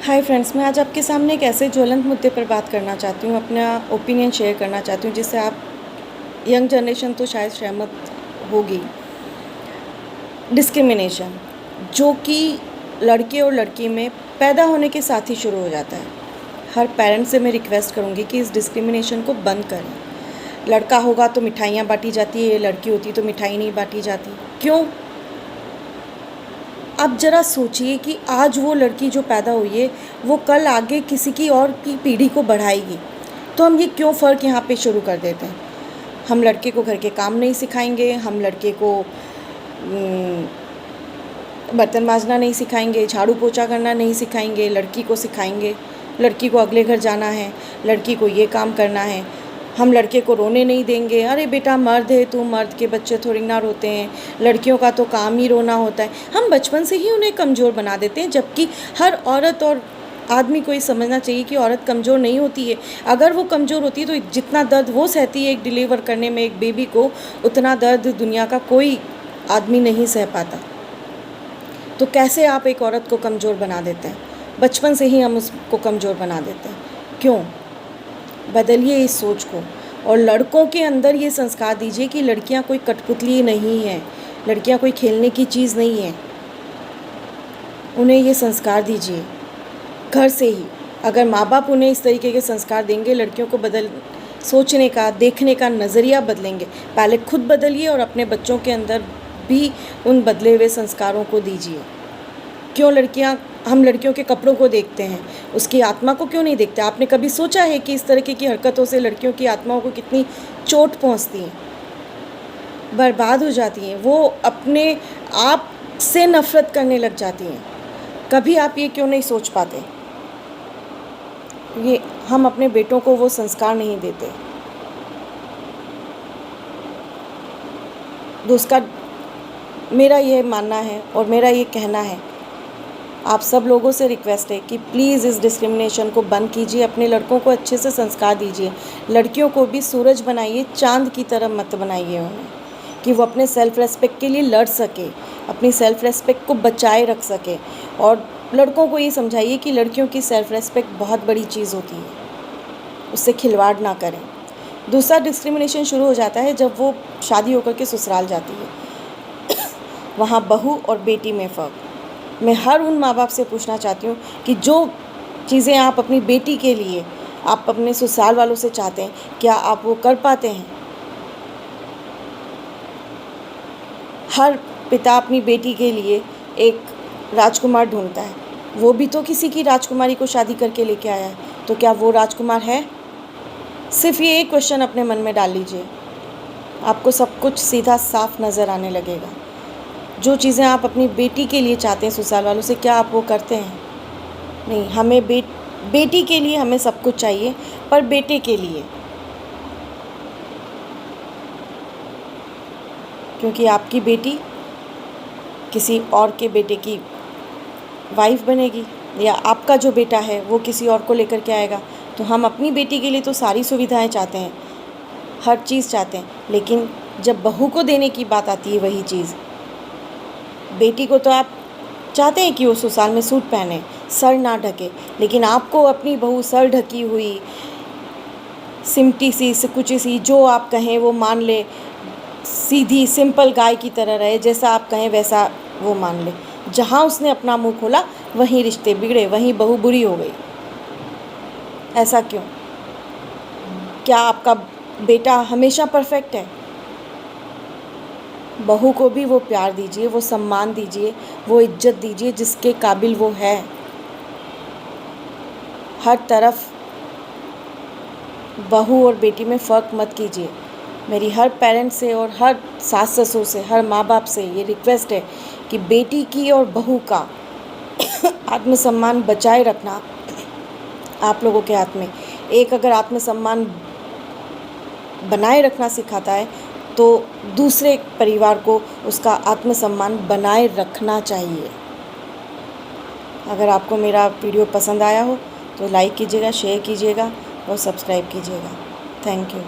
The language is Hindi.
हाय फ्रेंड्स, मैं आज आपके सामने एक ऐसे ज्वलंत मुद्दे पर बात करना चाहती हूँ, अपना ओपिनियन शेयर करना चाहती हूँ जिससे आप यंग जनरेशन तो शायद सहमत होगी। डिस्क्रिमिनेशन जो कि लड़के और लड़की में पैदा होने के साथ ही शुरू हो जाता है। हर पेरेंट्स से मैं रिक्वेस्ट करूँगी कि इस डिस्क्रिमिनेशन को बंद करें। लड़का होगा तो मिठाइयाँ बाँटी जाती है, लड़की होती तो मिठाई नहीं बाँटी जाती। क्यों? अब ज़रा सोचिए कि आज वो लड़की जो पैदा हुई है वो कल आगे किसी की और की पीढ़ी को बढ़ाएगी, तो हम ये क्यों फ़र्क यहाँ पे शुरू कर देते हैं। हम लड़के को घर के काम नहीं सिखाएंगे, हम लड़के को बर्तन मांजना नहीं सिखाएंगे, झाड़ू पोछा करना नहीं सिखाएंगे, लड़की को सिखाएंगे। लड़की को अगले घर जाना है, लड़की को ये काम करना है। हम लड़के को रोने नहीं देंगे, अरे बेटा मर्द है तू, मर्द के बच्चे थोड़ी ना रोते हैं, लड़कियों का तो काम ही रोना होता है। हम बचपन से ही उन्हें कमज़ोर बना देते हैं, जबकि हर औरत और आदमी को ये समझना चाहिए कि औरत कमज़ोर नहीं होती है। अगर वो कमज़ोर होती है तो जितना दर्द वो सहती है एक डिलीवर करने में एक बेबी को, उतना दर्द दुनिया का कोई आदमी नहीं सह पाता। तो कैसे आप एक औरत को कमज़ोर बना देते हैं? बचपन से ही हम उसको कमज़ोर बना देते हैं। क्यों? बदलिए इस सोच को और लड़कों के अंदर ये संस्कार दीजिए कि लड़कियां कोई कठपुतली नहीं हैं, लड़कियां कोई खेलने की चीज़ नहीं है। उन्हें ये संस्कार दीजिए घर से ही। अगर माँ बाप उन्हें इस तरीके के संस्कार देंगे, लड़कियों को सोचने का, देखने का नज़रिया बदलेंगे। पहले खुद बदलिए और अपने बच्चों के अंदर भी उन बदले हुए संस्कारों को दीजिए। क्यों हम लड़कियों के कपड़ों को देखते हैं, उसकी आत्मा को क्यों नहीं देखते? आपने कभी सोचा है कि इस तरीके की हरकतों से लड़कियों की आत्माओं को कितनी चोट पहुंचती है, बर्बाद हो जाती हैं, वो अपने आप से नफ़रत करने लग जाती हैं। कभी आप ये क्यों नहीं सोच पाते? ये हम अपने बेटों को वो संस्कार नहीं देते। दूसरा, मेरा ये मानना है और मेरा ये कहना है, आप सब लोगों से रिक्वेस्ट है कि प्लीज़ इस डिस्क्रिमिनेशन को बंद कीजिए। अपने लड़कों को अच्छे से संस्कार दीजिए। लड़कियों को भी सूरज बनाइए, चांद की तरह मत बनाइए उन्हें, कि वो अपने सेल्फ़ रेस्पेक्ट के लिए लड़ सके, अपनी सेल्फ़ रेस्पेक्ट को बचाए रख सके। और लड़कों को ये समझाइए कि लड़कियों की सेल्फ़ रेस्पेक्ट बहुत बड़ी चीज़ होती है, उससे खिलवाड़ ना करें। दूसरा डिस्क्रिमिनेशन शुरू हो जाता है जब वो शादी होकर के ससुराल जाती है। वहाँ बहू और बेटी में फ़र्क। मैं हर उन माँ बाप से पूछना चाहती हूँ कि जो चीज़ें आप अपनी बेटी के लिए आप अपने ससुराल वालों से चाहते हैं, क्या आप वो कर पाते हैं? हर पिता अपनी बेटी के लिए एक राजकुमार ढूंढता है, वो भी तो किसी की राजकुमारी को शादी करके लेके आया है, तो क्या वो राजकुमार है? सिर्फ ये एक क्वेश्चन अपने मन में डाल लीजिए, आपको सब कुछ सीधा साफ नज़र आने लगेगा। जो चीज़ें आप अपनी बेटी के लिए चाहते हैं ससुराल वालों से, क्या आप वो करते हैं? नहीं। हमें बेटी के लिए हमें सब कुछ चाहिए, पर बेटे के लिए, क्योंकि आपकी बेटी किसी और के बेटे की वाइफ बनेगी, या आपका जो बेटा है वो किसी और को लेकर के आएगा। तो हम अपनी बेटी के लिए तो सारी सुविधाएं चाहते हैं, हर चीज़ चाहते हैं, लेकिन जब बहू को देने की बात आती है वही चीज़, बेटी को तो आप चाहते हैं कि वो ससुराल में सूट पहने, सर ना ढके, लेकिन आपको अपनी बहू सर ढकी हुई, सिमटी सी, सिकुची सी, जो आप कहें वो मान ले, सीधी सिंपल गाय की तरह रहे, जैसा आप कहें वैसा वो मान ले। जहाँ उसने अपना मुंह खोला वहीं रिश्ते बिगड़े, वहीं बहू बुरी हो गई। ऐसा क्यों? क्या आपका बेटा हमेशा परफेक्ट है? बहू को भी वो प्यार दीजिए, वो सम्मान दीजिए, वो इज्जत दीजिए जिसके काबिल वो है। हर तरफ बहू और बेटी में फ़र्क मत कीजिए। मेरी हर पेरेंट से और हर सास ससुर से, हर माँ बाप से ये रिक्वेस्ट है कि बेटी की और बहू का आत्मसम्मान बचाए रखना आप लोगों के हाथ में। एक अगर आत्मसम्मान बनाए रखना सिखाता है तो दूसरे परिवार को उसका आत्मसम्मान बनाए रखना चाहिए। अगर आपको मेरा वीडियो पसंद आया हो तो लाइक कीजिएगा, शेयर कीजिएगा और सब्सक्राइब कीजिएगा। Thank you.